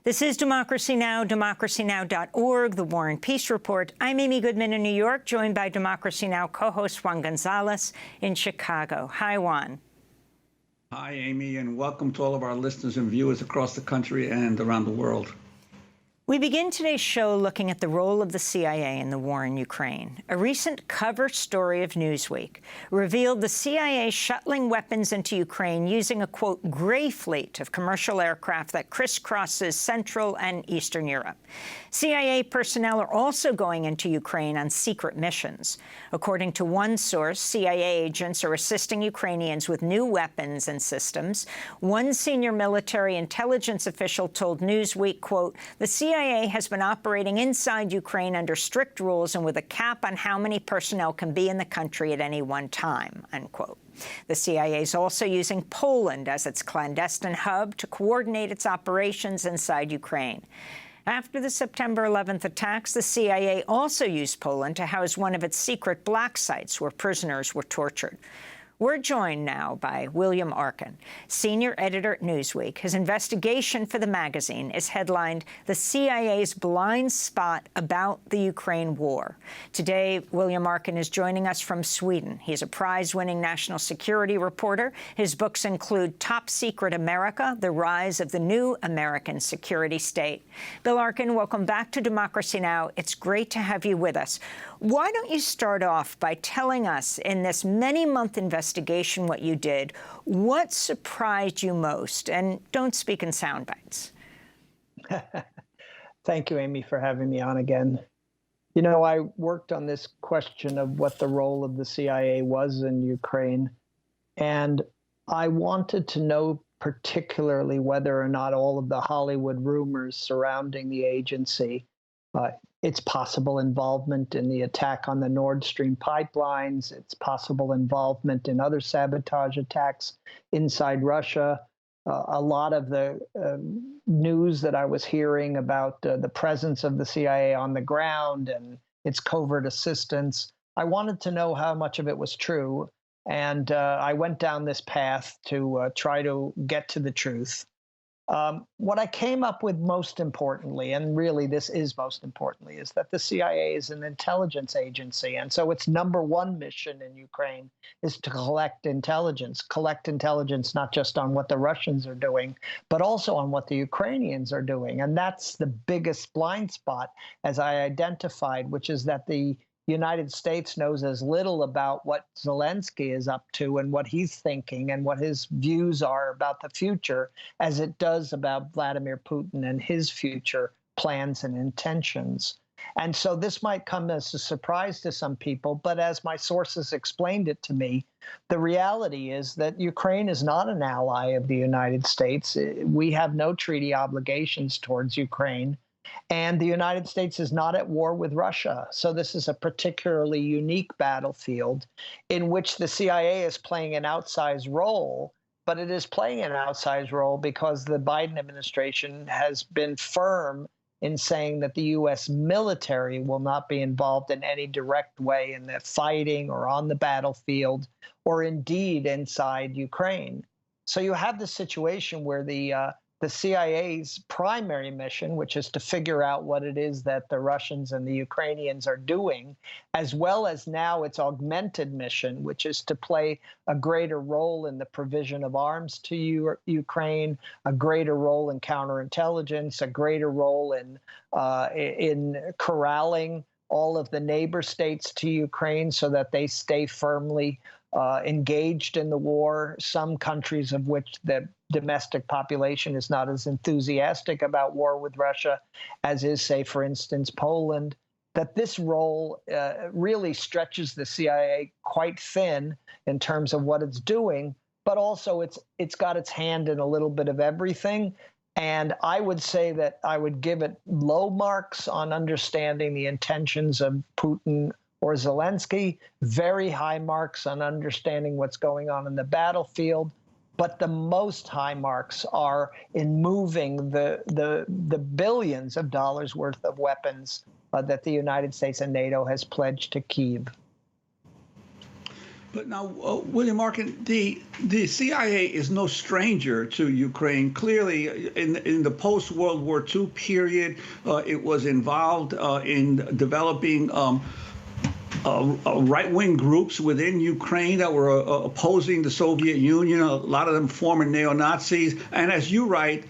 This is Democracy Now!, democracynow.org, The War and Peace Report. I'm Amy Goodman in New York, joined by Democracy Now! Co-host Juan Gonzalez in Chicago. Hi, Juan. Hi, Amy, and welcome to all of our listeners and viewers across the country and around the world. We begin today's show looking at the role of the CIA in the war in Ukraine. A recent cover story of Newsweek revealed the CIA shuttling weapons into Ukraine using a, quote, gray fleet of commercial aircraft that crisscrosses Central and Eastern Europe. CIA personnel are also going into Ukraine on secret missions. According to one source, CIA agents are assisting Ukrainians with new weapons and systems. One senior military intelligence official told Newsweek, quote, the CIA has been operating inside Ukraine under strict rules and with a cap on how many personnel can be in the country at any one time, unquote. The CIA is also using Poland as its clandestine hub to coordinate its operations inside Ukraine. After the September 11th attacks, the CIA also used Poland to house one of its secret black sites where prisoners were tortured. We're joined now by William Arkin, senior editor at Newsweek. His investigation for the magazine is headlined, "The CIA's Blind Spot About the Ukraine War." Today, William Arkin is joining us from Sweden. He's a prize-winning national security reporter. His books include Top Secret America, The Rise of the New American Security State. Bill Arkin, welcome back to Democracy Now! It's great to have you with us. Why don't you start off by telling us, in this many-month investigation, what you did, what surprised you most? And don't speak in sound bites. Thank you, Amy, for having me on again. You know, I worked on this question of what the role of the CIA was in Ukraine, and I wanted to know particularly whether or not all of the Hollywood rumors surrounding the agency, its possible involvement in the attack on the Nord Stream pipelines, its possible involvement in other sabotage attacks inside Russia, a lot of the news that I was hearing about the presence of the CIA on the ground and its covert assistance. I wanted to know how much of it was true, and I went down this path to try to get to the truth. What I came up with most importantly, and really this is most importantly, is that the CIA is an intelligence agency. And so its number one mission in Ukraine is to collect intelligence not just on what the Russians are doing, but also on what the Ukrainians are doing. And that's the biggest blind spot, as I identified, which is that the United States knows as little about what Zelensky is up to and what he's thinking and what his views are about the future as it does about Vladimir Putin and his future plans and intentions. And so this might come as a surprise to some people, but as my sources explained it to me, the reality is that Ukraine is not an ally of the United States. We have no treaty obligations towards Ukraine. And the United States is not at war with Russia. So this is a particularly unique battlefield in which the CIA is playing an outsized role, but it is playing an outsized role because the Biden administration has been firm in saying that the U.S. military will not be involved in any direct way in the fighting or on the battlefield or indeed inside Ukraine. So you have this situation where the CIA's primary mission, which is to figure out what it is that the Russians and the Ukrainians are doing, as well as now its augmented mission, which is to play a greater role in the provision of arms to Ukraine, a greater role in counterintelligence, a greater role in corralling all of the neighbor states to Ukraine so that they stay firmly engaged in the war, some countries of which the domestic population is not as enthusiastic about war with Russia as is, say, for instance, Poland, that this role really stretches the CIA quite thin in terms of what it's doing, but also it's got its hand in a little bit of everything. And I would say that I would give it low marks on understanding the intentions of Putin or Zelensky, very high marks on understanding what's going on in the battlefield, but the most high marks are in moving the billions of dollars worth of weapons that the United States and NATO has pledged to Kyiv. But now, William Arkin, the CIA is no stranger to Ukraine. Clearly, in the post-World War II period, it was involved in developing right-wing groups within Ukraine that were opposing the Soviet Union. A lot of them former neo-Nazis. And as you write,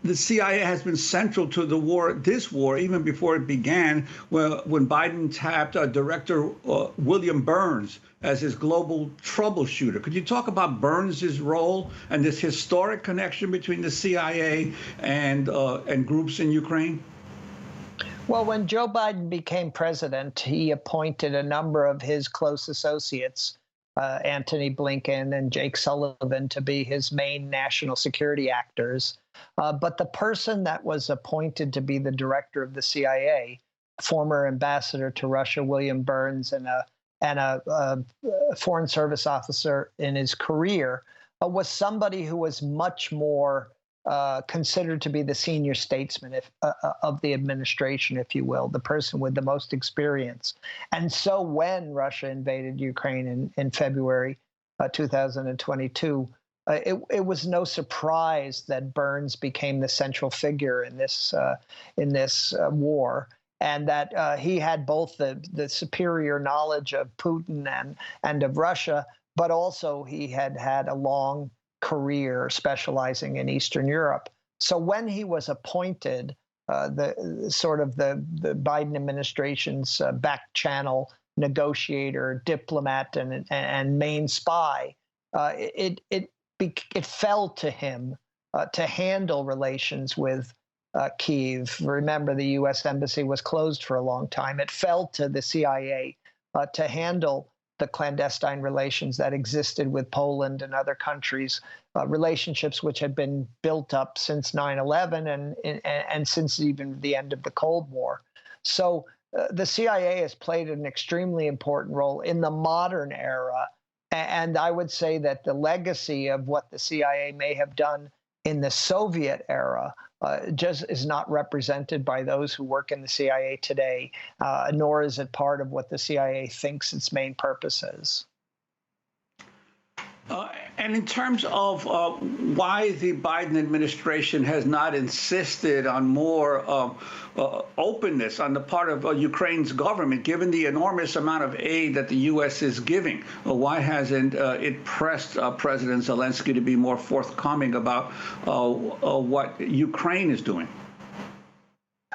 the CIA has been central to the war, this war, even before it began, when Biden tapped Director William Burns as his global troubleshooter. Could you talk about Burns's role and this historic connection between the CIA and groups in Ukraine? Well, when Joe Biden became president, he appointed a number of his close associates, Antony Blinken and Jake Sullivan, to be his main national security actors. But the person that was appointed to be the director of the CIA, former ambassador to Russia, William Burns, and a foreign service officer in his career, was somebody who was much more considered to be the senior statesman of the administration, if you will, the person with the most experience. And so when Russia invaded Ukraine in February 2022, it was no surprise that Burns became the central figure in this war, and that he had both the superior knowledge of Putin and of Russia, but also he had had a long career specializing in Eastern Europe. So when he was appointed, the Biden administration's back channel negotiator, diplomat, and main spy, it fell to him to handle relations with Kyiv. Remember, the U.S. embassy was closed for a long time. It fell to the CIA to handle the clandestine relations that existed with Poland and other countries, relationships which had been built up since 9/11 and since even the end of the Cold War. So the CIA has played an extremely important role in the modern era. And I would say that the legacy of what the CIA may have done in the Soviet era just is not represented by those who work in the CIA today, nor is it part of what the CIA thinks its main purpose is. And in terms of why the Biden administration has not insisted on more openness on the part of Ukraine's government, given the enormous amount of aid that the U.S. is giving, why hasn't it pressed President Zelensky to be more forthcoming about what Ukraine is doing?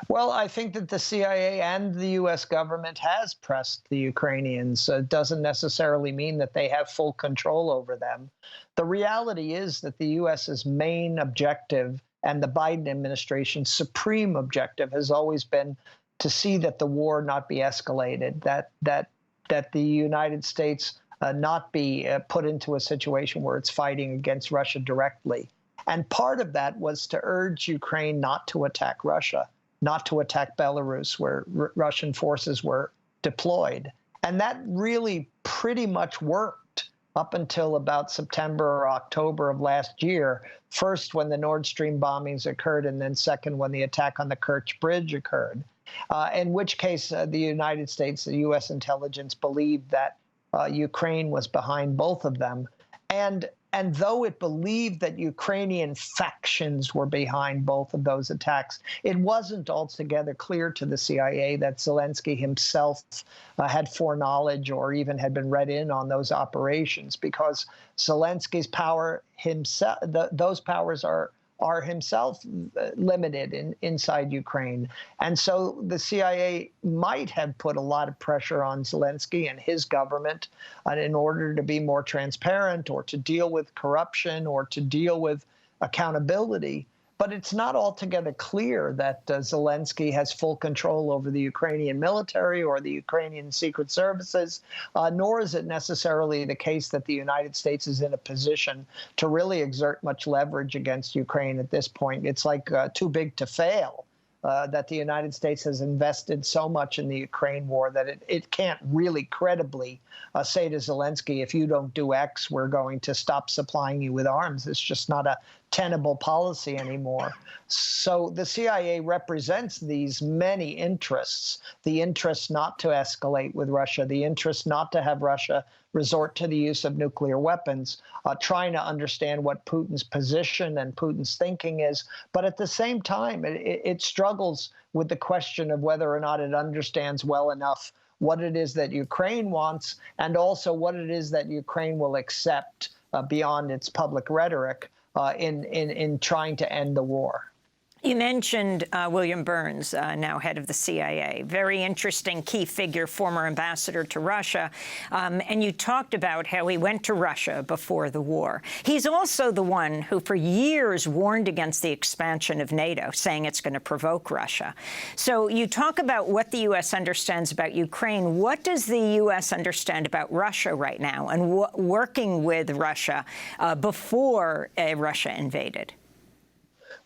Well, I think that the CIA and the U.S. government has pressed the Ukrainians. It doesn't necessarily mean that they have full control over them. The reality is that the U.S.'s main objective and the Biden administration's supreme objective has always been to see that the war not be escalated, that the United States not be put into a situation where it's fighting against Russia directly. And part of that was to urge Ukraine not to attack Russia, not to attack Belarus, where Russian forces were deployed. And that really pretty much worked up until about September or October of last year. First, when the Nord Stream bombings occurred, and then second, when the attack on the Kerch Bridge occurred, in which case the United States, the U.S. intelligence believed that Ukraine was behind both of them. And though it believed that Ukrainian factions were behind both of those attacks, it wasn't altogether clear to the CIA that Zelensky himself had foreknowledge or even had been read in on those operations, because Zelensky's power himself, those powers are himself limited inside Ukraine. And so the CIA might have put a lot of pressure on Zelensky and his government in order to be more transparent or to deal with corruption or to deal with accountability. But it's not altogether clear that Zelensky has full control over the Ukrainian military or the Ukrainian secret services, nor is it necessarily the case that the United States is in a position to really exert much leverage against Ukraine at this point. It's like too big to fail, that the United States has invested so much in the Ukraine war that it can't really credibly say to Zelensky, if you don't do X, we're going to stop supplying you with arms. It's just not a tenable policy anymore. So the CIA represents these many interests, the interest not to escalate with Russia, the interest not to have Russia resort to the use of nuclear weapons, trying to understand what Putin's position and Putin's thinking is. But at the same time, it struggles with the question of whether or not it understands well enough what it is that Ukraine wants, and also what it is that Ukraine will accept beyond its public rhetoric in trying to end the war. You mentioned William Burns, now head of the CIA, very interesting key figure, former ambassador to Russia, and you talked about how he went to Russia before the war. He's also the one who for years warned against the expansion of NATO, saying it's going to provoke Russia. So you talk about what the U.S. understands about Ukraine. What does the U.S. understand about Russia right now and working with Russia before Russia invaded?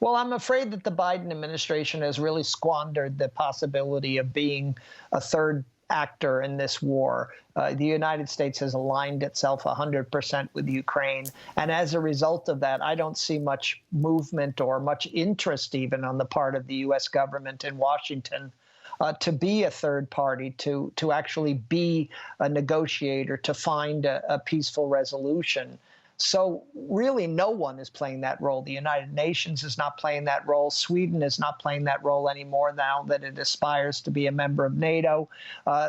Well, I'm afraid that the Biden administration has really squandered the possibility of being a third actor in this war. The United States has aligned itself 100% with Ukraine. And as a result of that, I don't see much movement or much interest even on the part of the U.S. government in Washington to be a third party, to actually be a negotiator, to find a peaceful resolution. So really no one is playing that role. The United Nations is not playing that role. Sweden is not playing that role anymore now that it aspires to be a member of NATO.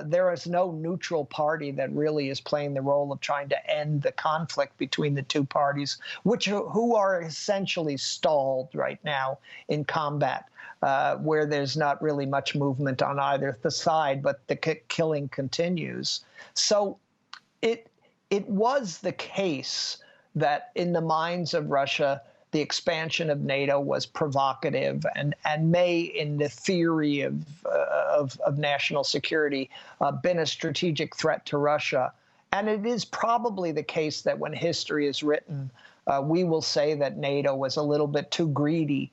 There is no neutral party that really is playing the role of trying to end the conflict between the two parties, who are essentially stalled right now in combat, where there's not really much movement on either the side, but the killing continues. So it was the case that in the minds of Russia, the expansion of NATO was provocative and may, in the theory of national security, been a strategic threat to Russia. And it is probably the case that when history is written, we will say that NATO was a little bit too greedy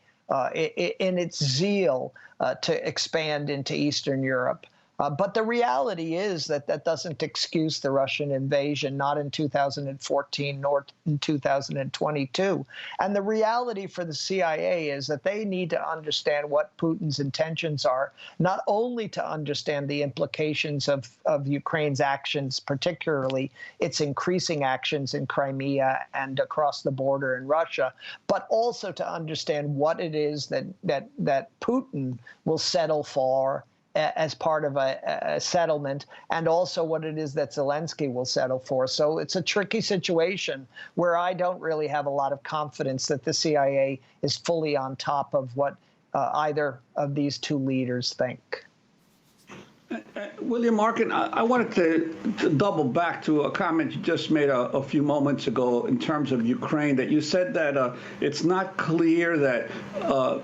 in its zeal to expand into Eastern Europe. But the reality is that that doesn't excuse the Russian invasion, not in 2014 nor in 2022. And the reality for the CIA is that they need to understand what Putin's intentions are, not only to understand the implications of Ukraine's actions, particularly its increasing actions in Crimea and across the border in Russia, but also to understand what it is that Putin will settle for as part of a settlement, and also what it is that Zelensky will settle for. So it's a tricky situation where I don't really have a lot of confidence that the CIA is fully on top of what either of these two leaders think. William Arkin, I wanted to double back to a comment you just made a few moments ago in terms of Ukraine, that you said that it's not clear that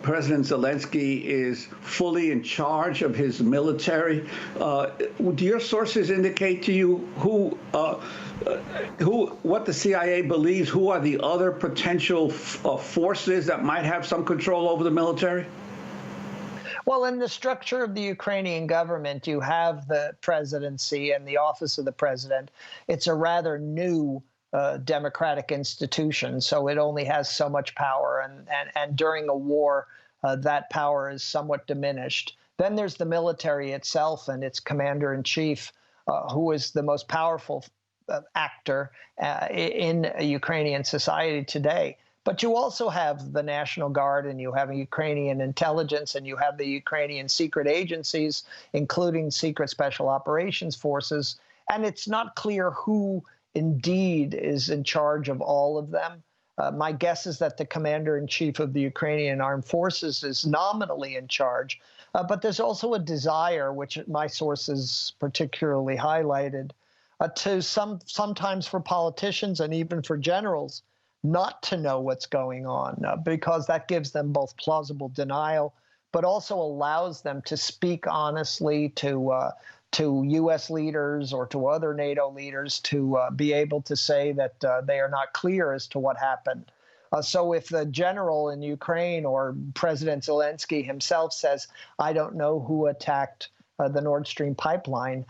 President Zelensky is fully in charge of his military. Do your sources indicate to you what the CIA believes, who are the other potential forces that might have some control over the military? Well, in the structure of the Ukrainian government, you have the presidency and the office of the president. It's a rather new democratic institution, so it only has so much power. And during a war, that power is somewhat diminished. Then there's the military itself and its commander-in-chief, who is the most powerful actor in Ukrainian society today. But you also have the National Guard, and you have Ukrainian intelligence, and you have the Ukrainian secret agencies, including secret special operations forces. And it's not clear who indeed is in charge of all of them. My guess is that the commander-in-chief of the Ukrainian armed forces is nominally in charge. But there's also a desire, which my sources particularly highlighted, to sometimes for politicians and even for generals, not to know what's going on, because that gives them both plausible denial, but also allows them to speak honestly to U.S. leaders or to other NATO leaders, to be able to say that they are not clear as to what happened. So if the general in Ukraine or President Zelensky himself says, I don't know who attacked the Nord Stream pipeline,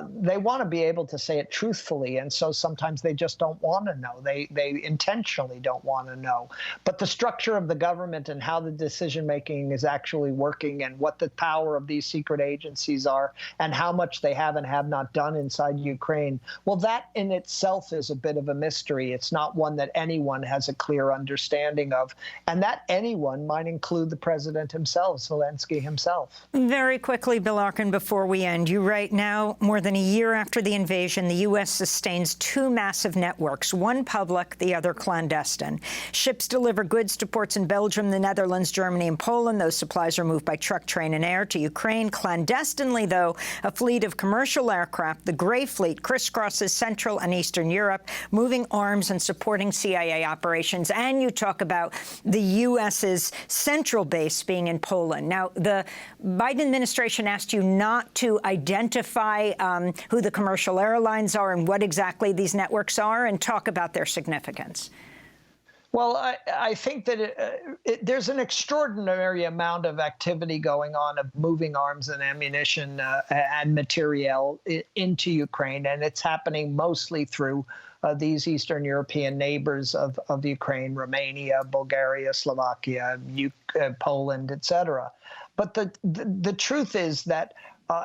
they want to be able to say it truthfully. And so sometimes they just don't want to know. They intentionally don't want to know. But the structure of the government and how the decision-making is actually working and what the power of these secret agencies are and how much they have and have not done inside Ukraine, well, that in itself is a bit of a mystery. It's not one that anyone has a clear understanding of. And that anyone might include the president himself, Zelensky himself. Very quickly, Bill Arkin, before we end, you write, now, more than a year after the invasion, the U.S. sustains two massive networks, one public, the other clandestine. Ships deliver goods to ports in Belgium, the Netherlands, Germany, and Poland. Those supplies are moved by truck, train, and air to Ukraine. Clandestinely, though, a fleet of commercial aircraft, the Gray Fleet, crisscrosses Central and Eastern Europe, moving arms and supporting CIA operations. And you talk about the U.S.'s central base being in Poland. Now, the Biden administration asked you not to identify who the commercial airlines are and what exactly these networks are, and talk about their significance. Well, I think that there's an extraordinary amount of activity going on of moving arms and ammunition and materiel into Ukraine, and it's happening mostly through these Eastern European neighbors of Ukraine, Romania, Bulgaria, Slovakia, Poland, etc. But the truth is that,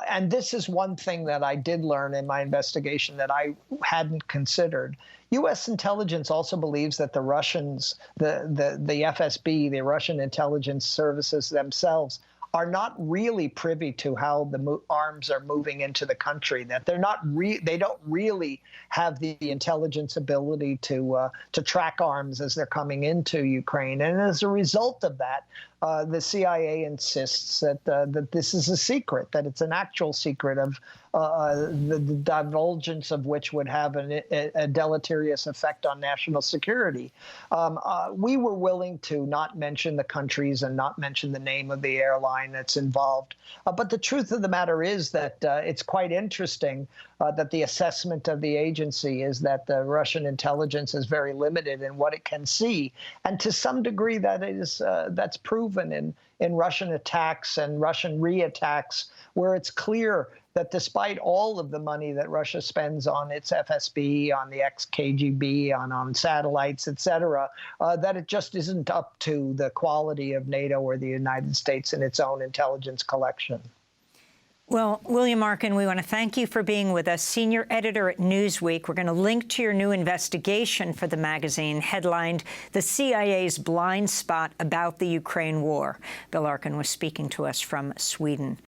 and this is one thing that I did learn in my investigation that I hadn't considered, U.S. intelligence also believes that the Russians, the FSB, the Russian intelligence services themselves, are not really privy to how the arms are moving into the country. That they don't really have the intelligence ability to track arms as they're coming into Ukraine. And as a result of that, the CIA insists that this is a secret, that it's an actual secret of the divulgence of which would have a deleterious effect on national security. We were willing to not mention the countries and not mention the name of the airline that's involved. But the truth of the matter is that it's quite interesting that the assessment of the agency is that the Russian intelligence is very limited in what it can see. And to some degree, that's proven in Russian attacks and Russian re-attacks, where it's clear that despite all of the money that Russia spends on its FSB, on the ex-KGB, on satellites, et cetera, that it just isn't up to the quality of NATO or the United States in its own intelligence collection. Well, William Arkin, we want to thank you for being with us, senior editor at Newsweek. We're going to link to your new investigation for the magazine, headlined "The CIA's Blind Spot About the Ukraine War." Bill Arkin was speaking to us from Sweden.